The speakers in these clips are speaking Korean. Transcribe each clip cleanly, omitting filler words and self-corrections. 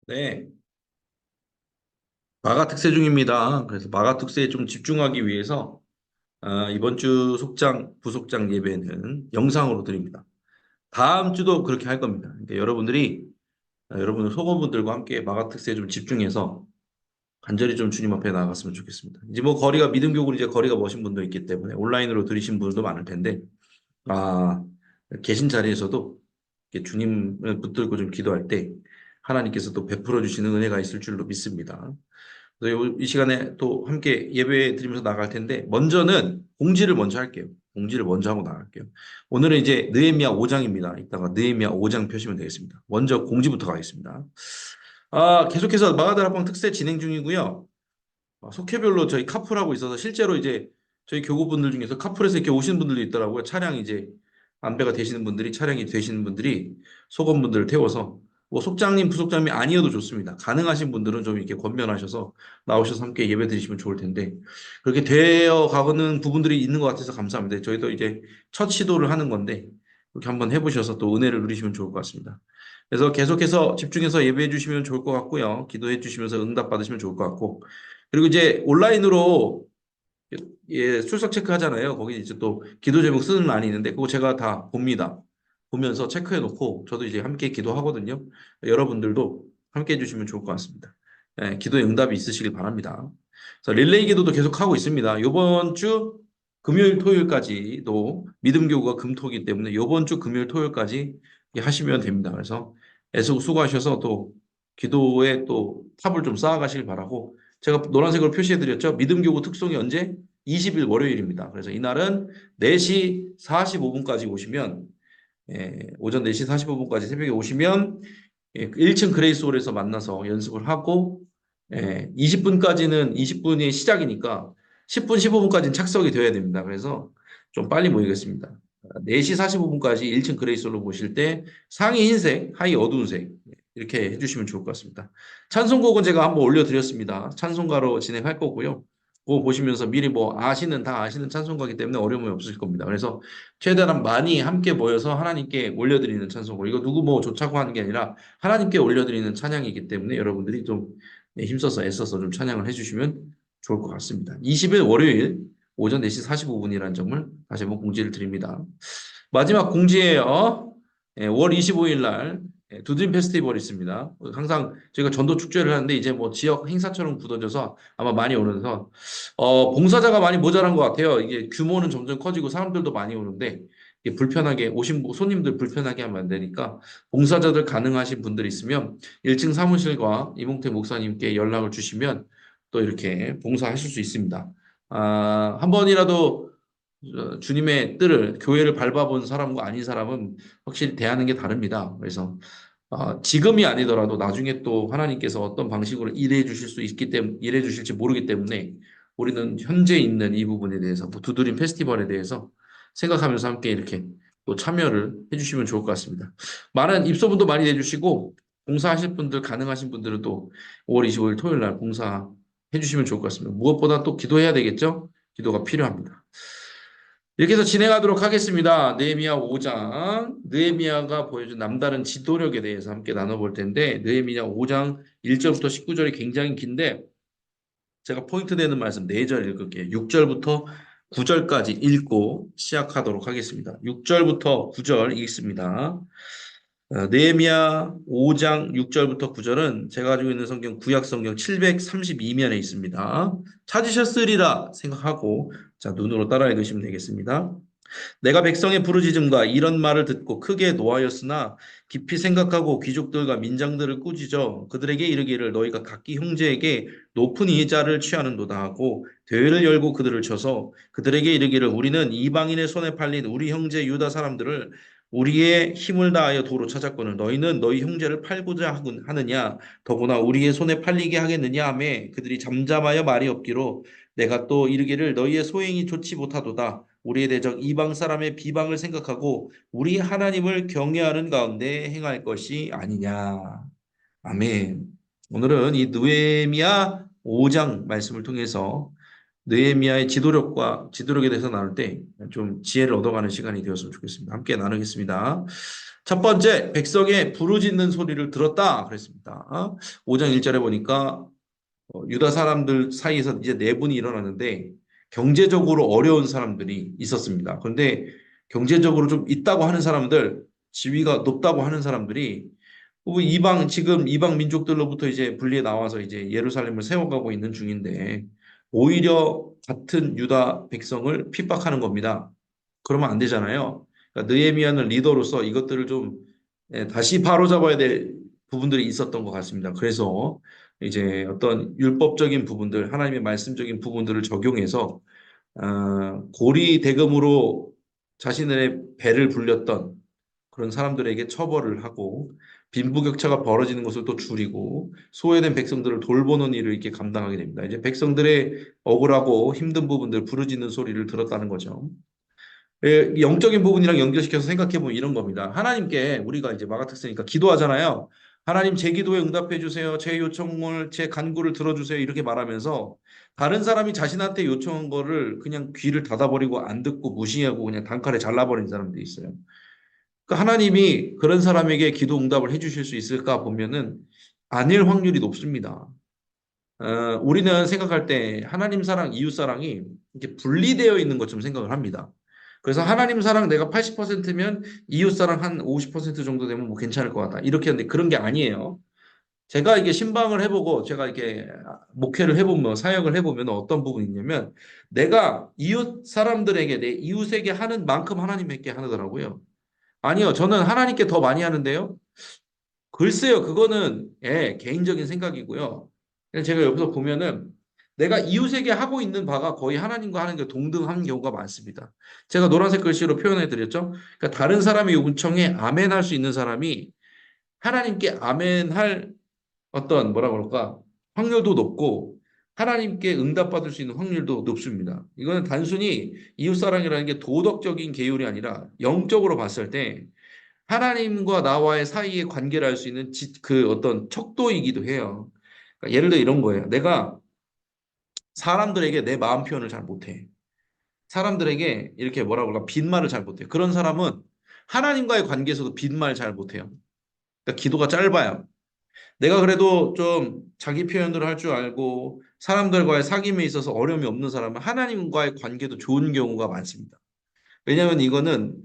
네, 마가 특세 중입니다. 그래서 마가 특세에 좀 집중하기 위해서 이번 주 속장, 부속장 예배는 영상으로 드립니다. 다음 주도 그렇게 할 겁니다. 그러니까 여러분들이 여러분들 소모분들과 함께 마가 특세에 좀 집중해서 간절히 좀 주님 앞에 나아갔으면 좋겠습니다. 이제 뭐 거리가 믿음교구는 이제 거리가 머신 분도 있기 때문에 온라인으로 들으신 분들도 많을 텐데 아, 계신 자리에서도 이렇게 주님을 붙들고 좀 기도할 때 하나님께서 또 베풀어 주시는 은혜가 있을 줄로 믿습니다. 그래서 이 시간에 또 함께 예배 드리면서 나갈 텐데 먼저는 공지를 먼저 할게요. 공지를 먼저 하고 나갈게요. 오늘은 이제 느헤미야 5장입니다. 이따가 느헤미야 5장 펴시면 되겠습니다. 먼저 공지부터 가겠습니다. 계속해서 마가다락방 특세 진행 중이고요. 속회별로 저희 카풀하고 있어서 실제로 이제 저희 교구분들 중에서 카풀에서 이렇게 오시는 분들도 있더라고요. 차량 이제 안배가 되시는 분들이 차량이 되시는 분들이 소건분들을 태워서 뭐 속장님, 부속장님이 아니어도 좋습니다. 가능하신 분들은 좀 이렇게 권면하셔서 나오셔서 함께 예배 드리시면 좋을 텐데 그렇게 되어 가는 부분들이 있는 것 같아서 감사합니다. 저희도 이제 첫 시도를 하는 건데 그렇게 한번 해보셔서 또 은혜를 누리시면 좋을 것 같습니다. 그래서 계속해서 집중해서 예배해 주시면 좋을 것 같고요. 기도해 주시면서 응답 받으시면 좋을 것 같고 그리고 이제 온라인으로 출석 체크하잖아요. 거기 이제 또 기도 제목 쓰는 란이 있는데 그거 제가 다 봅니다. 보면서 체크해 놓고 저도 이제 함께 기도하거든요. 여러분들도 함께 해주시면 좋을 것 같습니다. 기도에 응답이 있으시길 바랍니다. 그래서 릴레이 기도도 계속 하고 있습니다. 이번 주 금요일 토요일까지도 믿음교구가 금토이기 때문에 이번 주 금요일 토요일까지 하시면 됩니다. 그래서 애쓰고 수고하셔서 또 기도에 또 탑을 좀 쌓아가시길 바라고 제가 노란색으로 표시해드렸죠. 믿음교구 특송이 언제? 20일 월요일입니다. 그래서 이날은 4시 45분까지 오시면 오전 4시 45분까지 새벽에 오시면 1층 그레이스홀에서 만나서 연습을 하고 20분까지는 20분이 시작이니까 10분, 15분까지는 착석이 되어야 됩니다. 그래서 좀 빨리 모이겠습니다. 4시 45분까지 1층 그레이스홀로 모실 때 상의 흰색, 하의 어두운 색 이렇게 해주시면 좋을 것 같습니다. 찬송곡은 제가 한번 올려드렸습니다. 찬송가로 진행할 거고요. 그거 보시면서 미리 뭐 다 아시는 찬송가이기 때문에 어려움이 없으실 겁니다. 그래서 최대한 많이 함께 모여서 하나님께 올려드리는 찬송곡. 이거 누구 뭐 좋자고 하는 게 아니라 하나님께 올려드리는 찬양이기 때문에 여러분들이 좀 힘써서 애써서 좀 찬양을 해주시면 좋을 것 같습니다. 20일 월요일 오전 4시 45분이라는 점을 다시 한번 공지를 드립니다. 마지막 공지예요. 월 25일 날 두드림 페스티벌이 있습니다. 항상 저희가 전도 축제를 하는데 이제 뭐 지역 행사처럼 굳어져서 아마 많이 오면서 봉사자가 많이 모자란 것 같아요. 이게 규모는 점점 커지고 사람들도 많이 오는데 이게 불편하게 오신 손님들 불편하게 하면 안 되니까 봉사자들 가능하신 분들 있으면 1층 사무실과 이몽태 목사님께 연락을 주시면 또 이렇게 봉사하실 수 있습니다. 한 번이라도 주님의 뜰을 교회를 밟아본 사람과 아닌 사람은 확실히 대하는 게 다릅니다. 그래서 지금이 아니더라도 나중에 또 하나님께서 어떤 방식으로 일해 주실 수 있기 때문에 일해 주실지 모르기 때문에 우리는 현재 있는 이 부분에 대해서 뭐 두드림 페스티벌에 대해서 생각하면서 함께 이렇게 또 참여를 해주시면 좋을 것 같습니다. 많은 입소문도 많이 내주시고 봉사하실 분들 가능하신 분들은 또 5월 25일 토요일 날 봉사해 주시면 좋을 것 같습니다. 무엇보다 또 기도해야 되겠죠? 기도가 필요합니다. 이렇게 해서 진행하도록 하겠습니다. 느헤미야 5장, 느헤미야가 보여준 남다른 지도력에 대해서 함께 나눠볼 텐데 느헤미야 5장 1절부터 19절이 굉장히 긴데 제가 포인트 되는 말씀 4절 읽을게요. 6절부터 9절까지 읽고 시작하도록 하겠습니다. 6절부터 9절 읽습니다. 느헤미야 5장 6절부터 9절은 제가 가지고 있는 성경 구약 성경 732면에 있습니다. 찾으셨으리라 생각하고 자 눈으로 따라 읽으시면 되겠습니다. 내가 백성의 부르짖음과 이런 말을 듣고 크게 노하였으나 깊이 생각하고 귀족들과 민장들을 꾸짖어 그들에게 이르기를 너희가 각기 형제에게 높은 이자를 취하는도다 하고 대회를 열고 그들을 쳐서 그들에게 이르기를 우리는 이방인의 손에 팔린 우리 형제 유다 사람들을 우리의 힘을 다하여 도로 찾았거늘 너희는 너희 형제를 팔고자 하느냐 더구나 우리의 손에 팔리게 하겠느냐 하매 그들이 잠잠하여 말이 없기로 내가 또 이르기를 너희의 소행이 좋지 못하도다 우리의 대적 이방 사람의 비방을 생각하고 우리 하나님을 경외하는 가운데 행할 것이 아니냐. 아멘. 오늘은 이 느헤미야 5장 말씀을 통해서 느헤미야의 지도력에 대해서 나눌 때 좀 지혜를 얻어가는 시간이 되었으면 좋겠습니다. 함께 나누겠습니다. 첫 번째, 백성의 부르짖는 소리를 들었다 그랬습니다. 5장 1절에 보니까 유다 사람들 사이에서 이제 내분이 일어났는데 경제적으로 어려운 사람들이 있었습니다. 그런데 경제적으로 좀 있다고 하는 사람들, 지위가 높다고 하는 사람들이 지금 이방 민족들로부터 이제 분리해 나와서 이제 예루살렘을 세워가고 있는 중인데 오히려 같은 유다 백성을 핍박하는 겁니다. 그러면 안 되잖아요. 그러니까 느헤미야는 리더로서 이것들을 좀 다시 바로잡아야 될 부분들이 있었던 것 같습니다. 그래서 이제 어떤 율법적인 부분들, 하나님의 말씀적인 부분들을 적용해서 고리 대금으로 자신의 배를 불렸던 그런 사람들에게 처벌을 하고 빈부격차가 벌어지는 것을 또 줄이고 소외된 백성들을 돌보는 일을 이렇게 감당하게 됩니다. 이제 백성들의 억울하고 힘든 부분들 부르짖는 소리를 들었다는 거죠. 영적인 부분이랑 연결시켜서 생각해 보면 이런 겁니다. 하나님께 우리가 이제 마가특세니까 기도하잖아요. 하나님 제 기도에 응답해 주세요. 제 요청을 제 간구를 들어주세요. 이렇게 말하면서 다른 사람이 자신한테 요청한 거를 그냥 귀를 닫아버리고 안 듣고 무시하고 그냥 단칼에 잘라버리는 사람들이 있어요. 그러니까 하나님이 그런 사람에게 기도 응답을 해주실 수 있을까 보면은 아닐 확률이 높습니다. 우리는 생각할 때 하나님 사랑, 이웃 사랑이 이렇게 분리되어 있는 것처럼 생각을 합니다. 그래서 하나님 사랑 내가 80%면 이웃 사랑 한 50% 정도 되면 뭐 괜찮을 것 같다. 이렇게 하는데 그런 게 아니에요. 제가 이게 신방을 해보고 제가 이렇게 목회를 해보면 사역을 해보면 어떤 부분이 있냐면 내가 이웃 사람들에게 내 이웃에게 하는 만큼 하나님에게 하더라고요. 아니요, 저는 하나님께 더 많이 하는데요. 글쎄요, 그거는 개인적인 생각이고요. 그냥 제가 옆에서 보면은 내가 이웃에게 하고 있는 바가 거의 하나님과 하는 게 동등한 경우가 많습니다. 제가 노란색 글씨로 표현해 드렸죠. 그러니까 다른 사람의 요청에 아멘할 수 있는 사람이 하나님께 아멘할 어떤 뭐라 그럴까 확률도 높고 하나님께 응답받을 수 있는 확률도 높습니다. 이거는 단순히 이웃사랑이라는 게 도덕적인 계율이 아니라 영적으로 봤을 때 하나님과 나와의 사이의 관계를 알 수 있는 그 어떤 척도이기도 해요. 그러니까 예를 들어 이런 거예요. 내가 사람들에게 내 마음 표현을 잘 못해. 사람들에게 이렇게 뭐라 그럴까 빈말을 잘 못해. 그런 사람은 하나님과의 관계에서도 빈말 잘 못해요. 그러니까 기도가 짧아요. 내가 그래도 좀 자기 표현을 할 줄 알고 사람들과의 사귐에 있어서 어려움이 없는 사람은 하나님과의 관계도 좋은 경우가 많습니다. 왜냐하면 이거는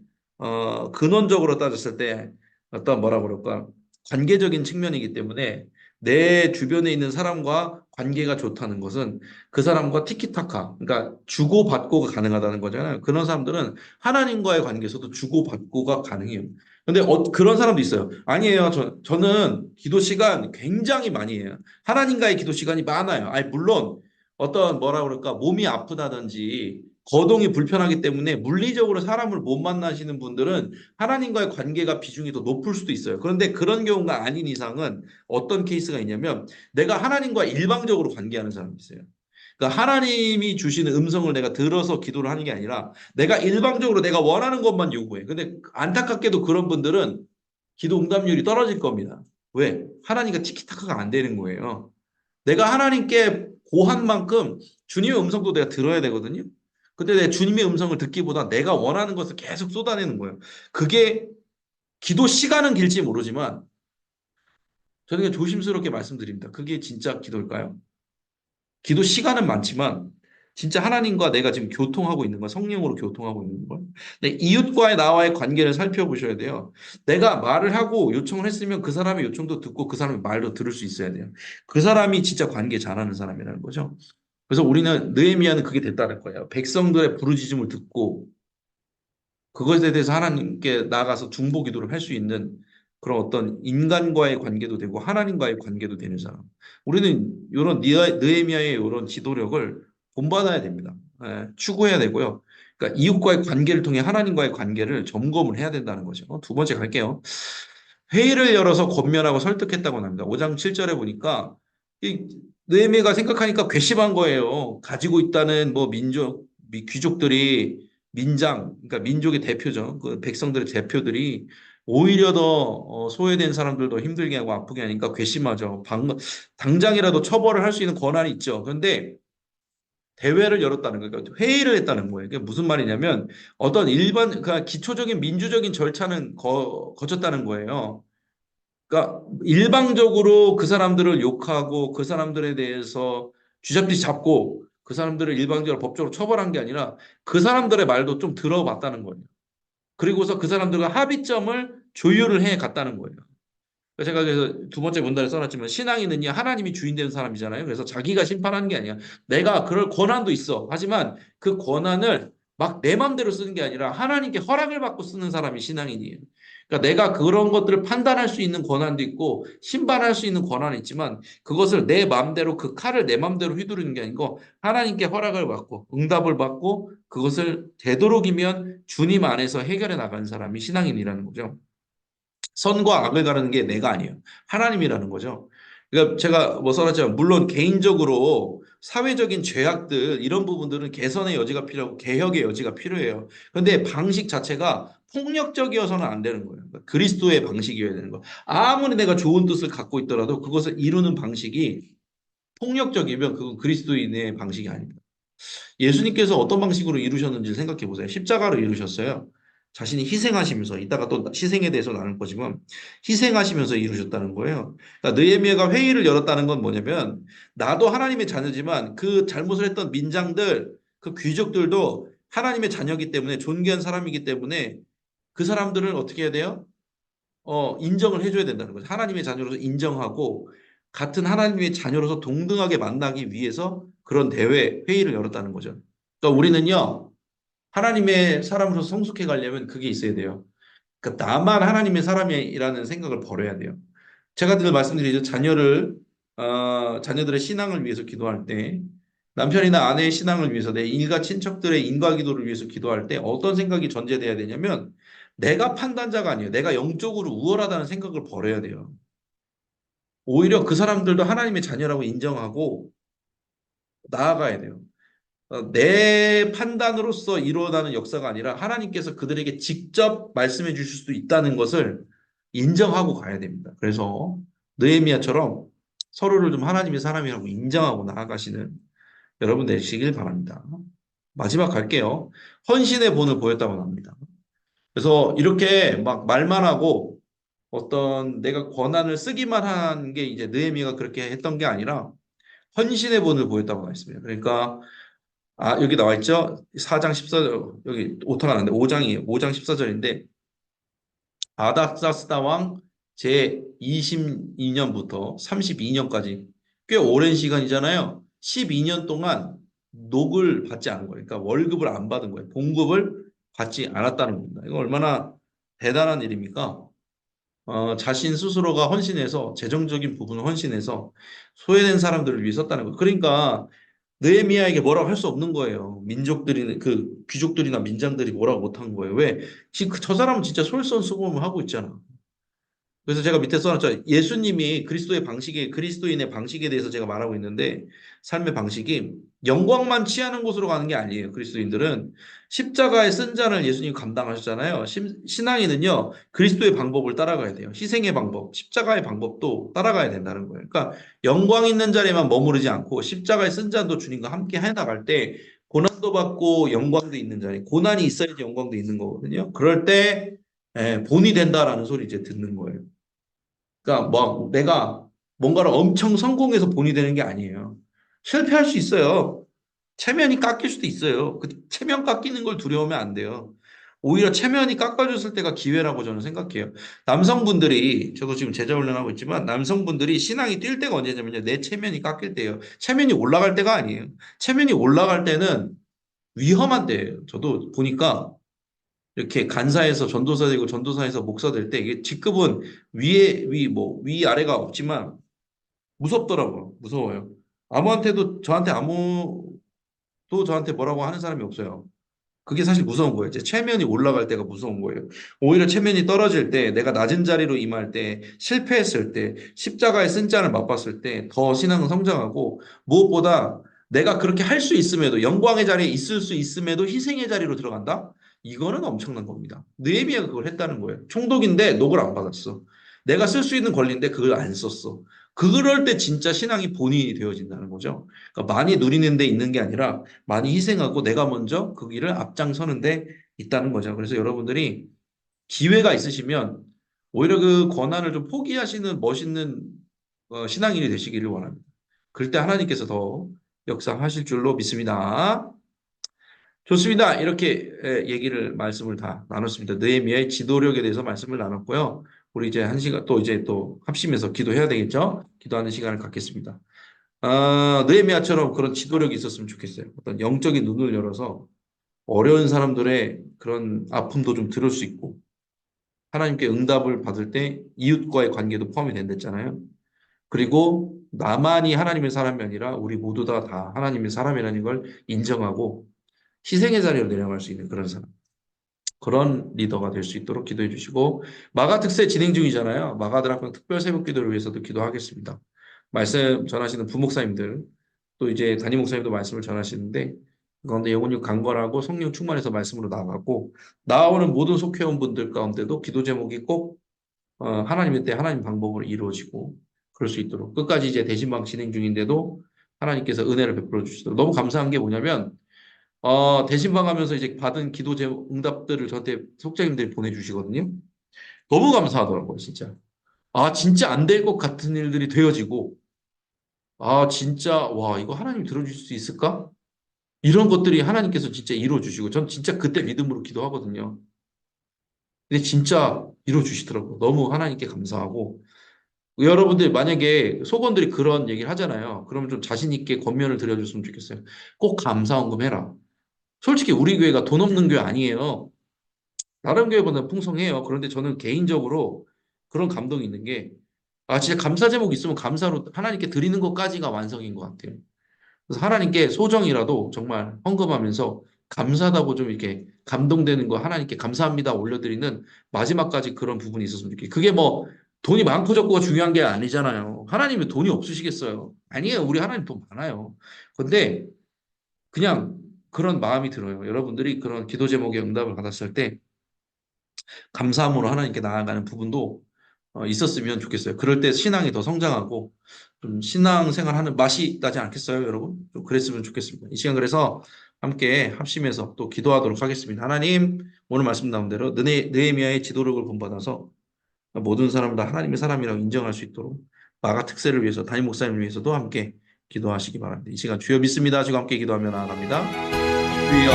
근원적으로 따졌을 때 어떤 뭐라 그럴까 관계적인 측면이기 때문에 내 주변에 있는 사람과 관계가 좋다는 것은 그 사람과 티키타카 그러니까 주고받고가 가능하다는 거잖아요. 그런 사람들은 하나님과의 관계에서도 주고받고가 가능해요. 근데 그런 사람도 있어요. 아니에요. 저는 기도 시간 굉장히 많이 해요. 하나님과의 기도 시간이 많아요. 아니 물론 어떤 뭐라 그럴까 몸이 아프다든지 거동이 불편하기 때문에 물리적으로 사람을 못 만나시는 분들은 하나님과의 관계가 비중이 더 높을 수도 있어요. 그런데 그런 경우가 아닌 이상은 어떤 케이스가 있냐면 내가 하나님과 일방적으로 관계하는 사람이 있어요. 그러니까 하나님이 주시는 음성을 내가 들어서 기도를 하는 게 아니라 내가 일방적으로 내가 원하는 것만 요구해. 근데 안타깝게도 그런 분들은 기도 응답률이 떨어질 겁니다. 왜? 하나님과 티키타카가 안 되는 거예요. 내가 하나님께 고한 만큼 주님의 음성도 내가 들어야 되거든요. 근데 내 주님의 음성을 듣기보다 내가 원하는 것을 계속 쏟아내는 거예요. 그게 기도 시간은 길지 모르지만 저는 그냥 조심스럽게 말씀드립니다. 그게 진짜 기도일까요? 기도 시간은 많지만 진짜 하나님과 내가 지금 교통하고 있는 거, 성령으로 교통하고 있는 거. 내 이웃과의 나와의 관계를 살펴보셔야 돼요. 내가 말을 하고 요청을 했으면 그 사람의 요청도 듣고 그 사람의 말도 들을 수 있어야 돼요. 그 사람이 진짜 관계 잘하는 사람이라는 거죠. 그래서 우리는 느헤미야는 그게 됐다는 거예요. 백성들의 부르짖음을 듣고 그것에 대해서 하나님께 나아가서 중보 기도를 할 수 있는 그런 어떤 인간과의 관계도 되고 하나님과의 관계도 되는 사람. 우리는 이런 느헤미야의 이런 지도력을 본받아야 됩니다. 추구해야 되고요. 그러니까 이웃과의 관계를 통해 하나님과의 관계를 점검을 해야 된다는 거죠. 두 번째 갈게요. 회의를 열어서 권면하고 설득했다고 합니다. 5장 7절에 보니까 이 느헤미야가 생각하니까 괘씸한 거예요. 가지고 있다는 뭐 귀족들이 그러니까 민족의 대표죠. 그 백성들의 대표들이 오히려 더 소외된 사람들도 힘들게 하고 아프게 하니까 괘씸하죠. 당장이라도 처벌을 할 수 있는 권한이 있죠. 그런데 대회를 열었다는 거예요. 그러니까 회의를 했다는 거예요. 그게 무슨 말이냐면 어떤 그러니까 기초적인 민주적인 절차는 거쳤다는 거예요. 그러니까 일방적으로 그 사람들을 욕하고 그 사람들에 대해서 쥐잡듯이 잡고 그 사람들을 일방적으로 법적으로 처벌한 게 아니라 그 사람들의 말도 좀 들어봤다는 거예요. 그리고서 그 사람들과 합의점을 조율을 해 갔다는 거예요. 제가 그래서 두 번째 문단에 써놨지만 신앙인은요 하나님이 주인 되는 사람이잖아요. 그래서 자기가 심판하는 게 아니야. 내가 그럴 권한도 있어. 하지만 그 권한을 막 내 맘대로 쓰는 게 아니라 하나님께 허락을 받고 쓰는 사람이 신앙인이에요. 그러니까 내가 그런 것들을 판단할 수 있는 권한도 있고 심판할 수 있는 권한이 있지만 그것을 내 맘대로 그 칼을 내 맘대로 휘두르는 게 아니고 하나님께 허락을 받고 응답을 받고 그것을 되도록이면 주님 안에서 해결해 나가는 사람이 신앙인이라는 거죠. 선과 악을 가르는 게 내가 아니에요. 하나님이라는 거죠. 그러니까 제가 뭐 써놨지만 물론 개인적으로 사회적인 죄악들 이런 부분들은 개선의 여지가 필요하고 개혁의 여지가 필요해요. 그런데 방식 자체가 폭력적이어서는 안 되는 거예요. 그러니까 그리스도의 방식이어야 되는 거예요. 아무리 내가 좋은 뜻을 갖고 있더라도 그것을 이루는 방식이 폭력적이면 그건 그리스도인의 방식이 아닙니다. 예수님께서 어떤 방식으로 이루셨는지 생각해 보세요. 십자가로 이루셨어요. 자신이 희생하시면서 이따가 또 희생에 대해서 나눌 거지만 희생하시면서 이루셨다는 거예요. 그러니까 느헤미야가 회의를 열었다는 건 뭐냐면 나도 하나님의 자녀지만 그 잘못을 했던 민장들, 그 귀족들도 하나님의 자녀이기 때문에 존귀한 사람이기 때문에 그 사람들을 어떻게 해야 돼요? 인정을 해줘야 된다는 거죠. 하나님의 자녀로서 인정하고 같은 하나님의 자녀로서 동등하게 만나기 위해서 그런 회의를 열었다는 거죠. 그러니까 우리는요, 하나님의 사람으로서 성숙해 가려면 그게 있어야 돼요. 그러니까 나만 하나님의 사람이라는 생각을 버려야 돼요. 제가 늘 말씀드리죠. 자녀들의 신앙을 위해서 기도할 때, 남편이나 아내의 신앙을 위해서 내 일가 친척들의 인과 기도를 위해서 기도할 때 어떤 생각이 전제돼야 되냐면 내가 판단자가 아니에요. 내가 영적으로 우월하다는 생각을 버려야 돼요. 오히려 그 사람들도 하나님의 자녀라고 인정하고 나아가야 돼요. 내 판단으로서 일어나는 역사가 아니라 하나님께서 그들에게 직접 말씀해 주실 수도 있다는 것을 인정하고 가야 됩니다. 그래서 느헤미야처럼 서로를 좀 하나님의 사람이라고 인정하고 나아가시는 여러분 되시길 바랍니다. 마지막 갈게요. 헌신의 본을 보였다고 합니다. 그래서 이렇게 막 말만 하고 어떤 내가 권한을 쓰기만 한 게 이제 느헤미야가 그렇게 했던 게 아니라 헌신의 본을 보였다고 했습니다. 그러니까 여기 나와 있죠? 4장 14절, 여기 오타가 나는데 5장이에요. 5장 14절인데, 아닥사스다 왕 제 22년부터 32년까지 꽤 오랜 시간이잖아요. 12년 동안 녹을 받지 않은 거예요. 그러니까 월급을 안 받은 거예요. 봉급을 받지 않았다는 겁니다. 이거 얼마나 대단한 일입니까? 자신 스스로가 헌신해서 재정적인 부분을 헌신해서 소외된 사람들을 위해 썼다는 거예요. 그러니까 느헤미야에게 뭐라고 할 수 없는 거예요. 민족들이 그 귀족들이나 민장들이 뭐라고 못한 거예요. 왜? 지금 저 사람은 진짜 솔선수범을 하고 있잖아. 그래서 제가 밑에 써놨죠. 예수님이 그리스도의 방식에, 그리스도인의 방식에 대해서 제가 말하고 있는데, 삶의 방식이 영광만 취하는 곳으로 가는 게 아니에요. 그리스도인들은 십자가의 쓴 잔을 예수님이 감당하셨잖아요. 신앙인은요, 그리스도의 방법을 따라가야 돼요. 희생의 방법, 십자가의 방법도 따라가야 된다는 거예요. 그러니까 영광 있는 자리에만 머무르지 않고 십자가의 쓴 잔도 주님과 함께 해 나갈 때 고난도 받고 영광도 있는 자리, 고난이 있어야지 영광도 있는 거거든요. 그럴 때 본이 된다라는 소리 이제 듣는 거예요. 그러니까 뭐 내가 뭔가를 엄청 성공해서 본이 되는 게 아니에요. 실패할 수 있어요. 체면이 깎일 수도 있어요. 그 체면 깎이는 걸 두려우면 안 돼요. 오히려 체면이 깎아줬을 때가 기회라고 저는 생각해요. 남성분들이 저도 지금 제자 훈련하고 있지만 남성분들이 신앙이 뛸 때가 언제냐면요. 내 체면이 깎일 때예요. 체면이 올라갈 때가 아니에요. 체면이 올라갈 때는 위험한 때예요. 저도 보니까 이렇게 간사에서 전도사 되고 전도사에서 목사 될 때 이게 직급은 위 아래가 없지만 무섭더라고요. 무서워요. 아무도 저한테 뭐라고 하는 사람이 없어요. 그게 사실 무서운 거예요. 제 체면이 올라갈 때가 무서운 거예요. 오히려 체면이 떨어질 때, 내가 낮은 자리로 임할 때, 실패했을 때, 십자가의 쓴 잔을 맛봤을 때 더 신앙은 성장하고 무엇보다 내가 그렇게 할 수 있음에도 영광의 자리에 있을 수 있음에도 희생의 자리로 들어간다? 이거는 엄청난 겁니다. 느헤미야가 그걸 했다는 거예요. 총독인데 녹을 안 받았어. 내가 쓸 수 있는 권리인데 그걸 안 썼어. 그럴 때 진짜 신앙이 본인이 되어진다는 거죠. 그러니까 많이 누리는 데 있는 게 아니라 많이 희생하고 내가 먼저 그 길을 앞장서는 데 있다는 거죠. 그래서 여러분들이 기회가 있으시면 오히려 그 권한을 좀 포기하시는 멋있는 신앙인이 되시기를 원합니다. 그럴 때 하나님께서 더 역사하실 줄로 믿습니다. 좋습니다. 이렇게 말씀을 다 나눴습니다. 느헤미야의 지도력에 대해서 말씀을 나눴고요. 우리 이제 한 시간 또 이제 또 합심해서 기도해야 되겠죠? 기도하는 시간을 갖겠습니다. 느헤미야처럼 그런 지도력이 있었으면 좋겠어요. 어떤 영적인 눈을 열어서 어려운 사람들의 그런 아픔도 좀 들을 수 있고 하나님께 응답을 받을 때 이웃과의 관계도 포함이 된댔잖아요. 그리고 나만이 하나님의 사람이 아니라 우리 모두 다 하나님의 사람이라는 걸 인정하고 희생의 자리로 내려갈 수 있는 그런 사람. 그런 리더가 될 수 있도록 기도해 주시고 마가 특세 진행 중이잖아요. 마가드락방 특별 새벽 기도를 위해서도 기도하겠습니다. 말씀 전하시는 부목사님들 또 이제 담임 목사님도 말씀을 전하시는데 그런데 영혼이 강건하고 성령 충만해서 말씀으로 나아가고 나오는 모든 속회원 분들 가운데도 기도 제목이 꼭 하나님의 때 하나님 방법으로 이루어지고 그럴 수 있도록 끝까지 이제 대신방 진행 중인데도 하나님께서 은혜를 베풀어 주시도록 너무 감사한 게 뭐냐면 대신방 하면서 이제 받은 기도 제목 응답들을 저한테 속장님들이 보내주시거든요. 너무 감사하더라고요, 진짜. 아, 진짜 안 될 것 같은 일들이 되어지고, 아, 진짜, 와, 이거 하나님 들어줄 수 있을까? 이런 것들이 하나님께서 진짜 이루어주시고, 전 진짜 그때 믿음으로 기도하거든요. 근데 진짜 이루어주시더라고요. 너무 하나님께 감사하고, 여러분들 만약에 속원들이 그런 얘기를 하잖아요. 그러면 좀 자신 있게 권면을 드려줬으면 좋겠어요. 꼭 감사헌금 해라. 솔직히 우리 교회가 돈 없는 교회 아니에요. 다른 교회보다 풍성해요. 그런데 저는 개인적으로 그런 감동이 있는 게, 아, 진짜 감사 제목 있으면 감사로 하나님께 드리는 것까지가 완성인 것 같아요. 그래서 하나님께 소정이라도 정말 헌금하면서 감사하다고 좀 이렇게 감동되는 거 하나님께 감사합니다 올려드리는 마지막까지 그런 부분이 있었으면 좋겠어요. 그게 뭐 돈이 많고 적고가 중요한 게 아니잖아요. 하나님이 돈이 없으시겠어요? 아니에요. 우리 하나님 돈 많아요. 근데 그냥 그런 마음이 들어요. 여러분들이 그런 기도 제목에 응답을 받았을 때 감사함으로 하나님께 나아가는 부분도 있었으면 좋겠어요. 그럴 때 신앙이 더 성장하고 좀 신앙생활하는 맛이 나지 않겠어요, 여러분? 좀 그랬으면 좋겠습니다. 이 시간 그래서 함께 합심해서 또 기도하도록 하겠습니다. 하나님, 오늘 말씀 나온 대로 느헤미야의 지도력을 본받아서 모든 사람을 다 하나님의 사람이라고 인정할 수 있도록 마가 특세를 위해서 담임 목사님을 위해서도 함께 기도하시기 바랍니다. 이 시간 주여 믿습니다. 지금 함께 기도하며 나아갑니다. 주여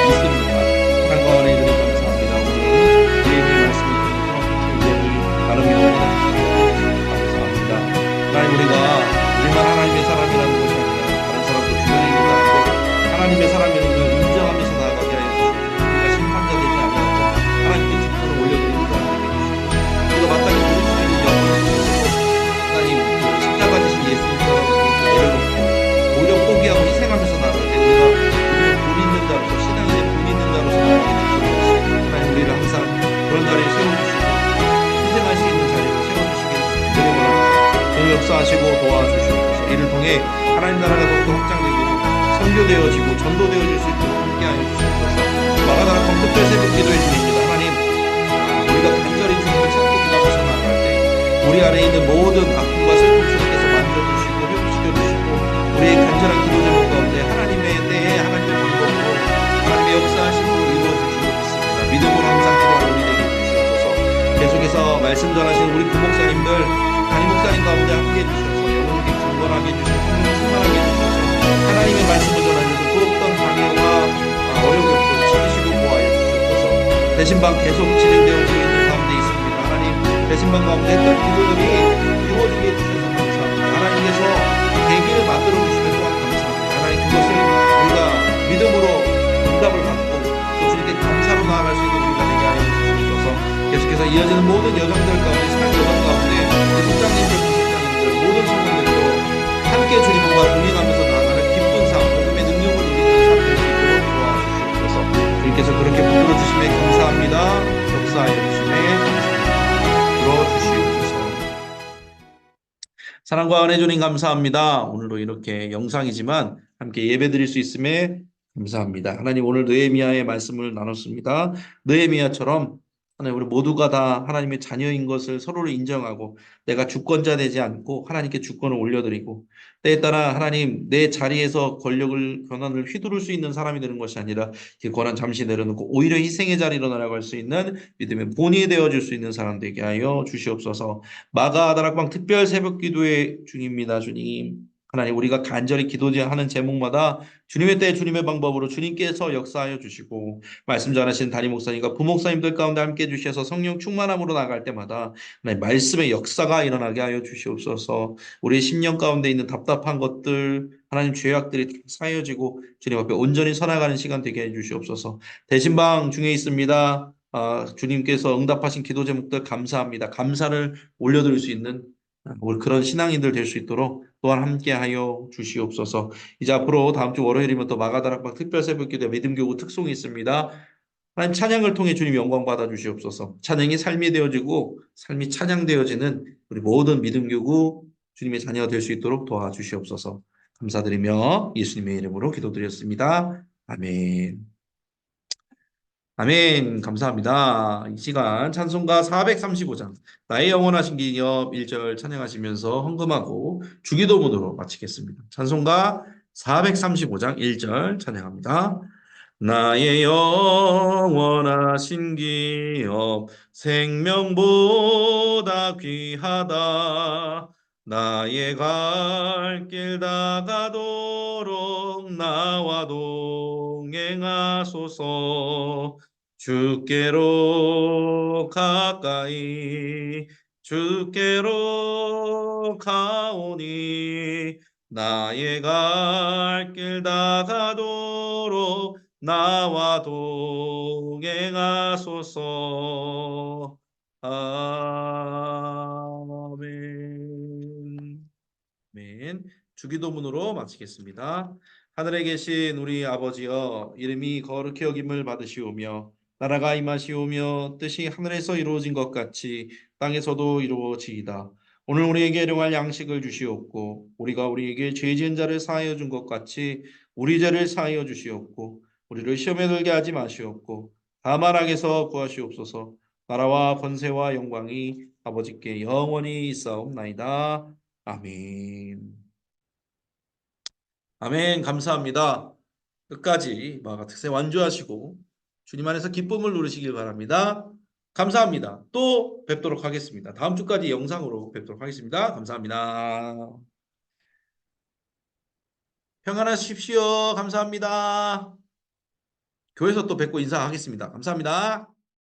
믿습니다. 사랑과 은혜 드리고 감사합니다. 오늘 주의 말씀을 통해서 우리의 다른 영혼이 감사합니다. 하나님 우리가 우리만 하나님의 사람이라는 것이 아니라 다른 사람도 주변에 있는 사람도 하나님의 사람이라는 걸 인정하면서 나아가게 하여 주시고 우리가 심판자 되지 아니하고 하나님께 주권을 올려드리는 사람이 되게 주시고 우리가 마땅히 누릴 수 있는 영혼을 주시고 하나님 그 십자가 지신 예수님처럼 내려놓고 오히려 포기하고 희생하면서 나아갈 때 우리가 돈 있는 자로서 신앙인의 돈 있는 자로서 나아가게 될 줄 믿습니다. 하나님 우리를 항상 그런 자리에 세워주시고 희생할 수 있는 자리로 세워주시기를 드리고 역사하시고 도와주시옵소서. 이를 통해 하나님 나라가 더욱더 확장되고 선교되어지고 전도되어질 수 있도록 함께하여 주시옵소서. 마가다락방 특별 새벽 기도해 드립니다. 하나님 우리가 간절히 주님을 찾고 기도하면서 나아갈 때 우리 안에 있는 모든 아픔과 슬픔 주님께서 만져주시고 회복시켜주시고 우리의 간절한 기도 제목 가운데 하나님의 때에 하나님의 방법으로 하나님의 역사하심으로 이루어질 줄 믿습니다. 믿음으로 항상 기도하는 우리 되게 주시옵소서. 계속해서 말씀 전하시는 우리 부목사님들 담임 목사님 가운데 함께 해주셔서 영혼에게 강건하게 해주시고 성령 충만하게 해주셔서 하나님의 말씀을 전하면서 그 어떤 방해와 어려움을 지키시고 보호하여 주시옵소서. 대신방 계속 진행되어지고 있는 가운데 있습니다. 하나님 대신방 가운데 했던 기도들이 이루어지게 해주셔서 감사합니다. 하나님께서 계기를 만들어 주시면 또한 감사합니다. 하나님 그것을 우리가 믿음으로 응답을 받고 또 주님께 감사로 나아갈 수 있는 우리가 되게 하여 주시옵소서. 계속해서 이어지는 모든 여정들 가운데 신앙 여정 가운데 속장님들, 부속장님들 모든 성도들도 함께 주님과 동행하면서 나아가는 기쁜 삶, 복음의 능력을 누리는 삶 될 수 있도록 도와주시옵소서. 주님께서 그렇게 붙들어 주심에 감사합니다. 역사하여 주심에 감사합니다. 들어주시옵소서. 사랑과 은혜 주님 감사합니다. 오늘도 이렇게 영상이지만 함께 예배 드릴 수 있음에 감사합니다. 하나님 오늘 느헤미야의 말씀을 나눴습니다. 느헤미야처럼 하나님, 우리 모두가 다 하나님의 자녀인 것을 서로를 인정하고 내가 주권자 되지 않고 하나님께 주권을 올려드리고 때에 따라 하나님 내 자리에서 권력을 권한을 휘두를 수 있는 사람이 되는 것이 아니라 그 권한 잠시 내려놓고 오히려 희생의 자리로 날아갈 수 있는 믿음의 본이 되어줄 수 있는 사람 되게 하여 주시옵소서. 마가 다락방 특별 새벽 기도회 중입니다, 주님. 하나님, 우리가 간절히 기도하는 제목마다 주님의 때 주님의 방법으로 주님께서 역사하여 주시고 말씀 전하신 담임 목사님과 부목사님들 가운데 함께 해주셔서 성령 충만함으로 나갈 때마다 하나님 말씀의 역사가 일어나게 하여 주시옵소서. 우리의 심령 가운데 있는 답답한 것들 하나님 죄악들이 다 사여지고 주님 앞에 온전히 서나가는 시간 되게 해 주시옵소서. 대신방 중에 있습니다. 주님께서 응답하신 기도 제목들 감사합니다. 감사를 올려드릴 수 있는 우리 그런 신앙인들 될 수 있도록 또한 함께하여 주시옵소서. 이제 앞으로 다음 주 월요일이면 또 마가다락방 특별 새벽기도 믿음교구 특송이 있습니다. 하나님 찬양을 통해 주님 영광 받아 주시옵소서. 찬양이 삶이 되어지고 삶이 찬양되어지는 우리 모든 믿음교구 주님의 자녀가 될 수 있도록 도와주시옵소서. 감사드리며 예수님의 이름으로 기도드렸습니다. 아멘. 아멘. 감사합니다. 이 시간 찬송가 435장 나의 영원하신 기업 1절 찬양하시면서 헌금하고 주기도문으로 마치겠습니다. 찬송가 435장 1절 찬양합니다. 나의 영원하신 기업 생명보다 귀하다. 나의 갈 길 다가도록 나와 동행하소서. 주께로 가까이 주께로 가오니 나의 갈 길 다가도록 나와 동행하소서. 아멘. 아멘. 주기도문으로 마치겠습니다. 하늘에 계신 우리 아버지여, 이름이 거룩히 여김을 받으시오며 나라가 임하시오며 뜻이 하늘에서 이루어진 것 같이 땅에서도 이루어지이다. 오늘 우리에게 일용할 양식을 주시옵고 우리가 우리에게 죄 지은 자를 사하여 준 것 같이 우리 죄를 사하여 주시옵고 우리를 시험에 들게 하지 마시옵고 다만 악에서 구하시옵소서. 나라와 권세와 영광이 아버지께 영원히 있사옵나이다. 아멘. 아멘. 감사합니다. 끝까지 마가 특세 완주하시고 주님 안에서 기쁨을 누리시길 바랍니다. 감사합니다. 또 뵙도록 하겠습니다. 다음 주까지 영상으로 뵙도록 하겠습니다. 감사합니다. 평안하십시오. 감사합니다. 교회에서 또 뵙고 인사하겠습니다. 감사합니다.